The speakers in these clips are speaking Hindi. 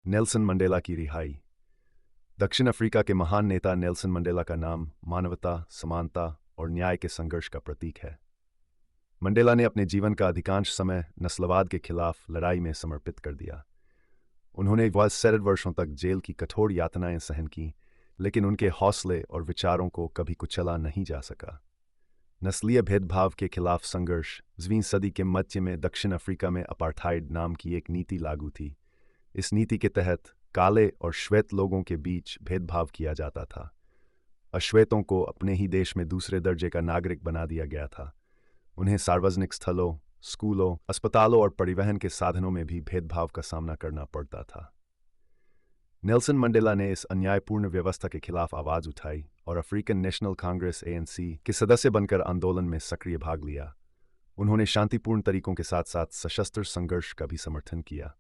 नेल्सन मंडेला की रिहाई। दक्षिण अफ्रीका के महान नेता नेल्सन मंडेला का नाम मानवता, समानता और न्याय के संघर्ष का प्रतीक है। मंडेला ने अपने जीवन का अधिकांश समय नस्लवाद के खिलाफ लड़ाई में समर्पित कर दिया। उन्होंने 62 वर्षों तक जेल की कठोर यातनाएं सहन की, लेकिन उनके हौसले और विचारों को कभी कुचला नहीं जा सका। नस्लीय भेदभाव के खिलाफ संघर्ष। 20वीं सदी के मध्य में दक्षिण अफ्रीका में अपार्थाइड नाम की एक नीति लागू थी। इस नीति के तहत काले और श्वेत लोगों के बीच भेदभाव किया जाता था। अश्वेतों को अपने ही देश में दूसरे दर्जे का नागरिक बना दिया गया था। उन्हें सार्वजनिक स्थलों, स्कूलों, अस्पतालों और परिवहन के साधनों में भी भेदभाव का सामना करना पड़ता था। नेल्सन मंडेला ने इस अन्यायपूर्ण व्यवस्था के खिलाफ आवाज उठाई और अफ्रीकन नेशनल कांग्रेस (ANC) के सदस्य बनकर आंदोलन में सक्रिय भाग लिया। उन्होंने शांतिपूर्ण तरीकों के साथ साथ सशस्त्र संघर्ष का भी समर्थन किया।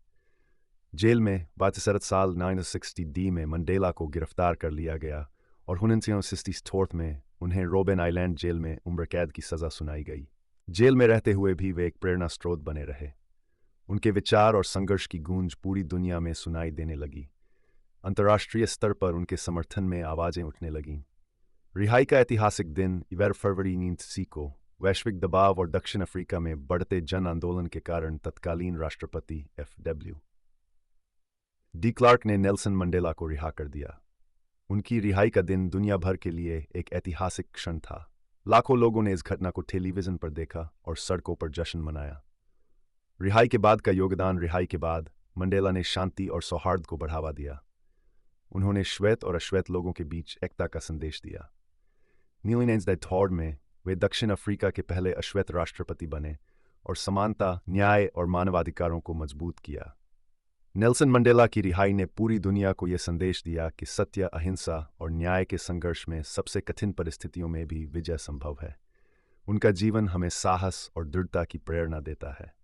जेल में 62 साल 1960 में मंडेला को गिरफ्तार कर लिया गया और 1964 में उन्हें रोबेन आइलैंड जेल में उम्र कैद की सजा सुनाई गई। जेल में रहते हुए भी वे एक प्रेरणा स्रोत बने रहे। उनके विचार और संघर्ष की गूंज पूरी दुनिया में सुनाई देने लगी। अंतर्राष्ट्रीय स्तर पर उनके समर्थन में आवाजें उठने लगीं। रिहाई का ऐतिहासिक दिन 11 फरवरी 1980 को वैश्विक दबाव और दक्षिण अफ्रीका में बढ़ते जन आंदोलन के कारण तत्कालीन राष्ट्रपति FW डी क्लार्क ने नेल्सन मंडेला को रिहा कर दिया। उनकी रिहाई का दिन दुनिया भर के लिए एक ऐतिहासिक क्षण था। लाखों लोगों ने इस घटना को टेलीविजन पर देखा और सड़कों पर जश्न मनाया। रिहाई के बाद का योगदान। रिहाई के बाद मंडेला ने शांति और सौहार्द को बढ़ावा दिया। उन्होंने श्वेत और अश्वेत लोगों के बीच एकता का संदेश दिया। नीलिनेंसडाइथॉर्ड में वे दक्षिण अफ्रीका के पहले अश्वेत राष्ट्रपति बने और समानता, न्याय और मानवाधिकारों को मजबूत किया। नेल्सन मंडेला की रिहाई ने पूरी दुनिया को यह संदेश दिया कि सत्य, अहिंसा और न्याय के संघर्ष में सबसे कठिन परिस्थितियों में भी विजय संभव है। उनका जीवन हमें साहस और दृढ़ता की प्रेरणा देता है।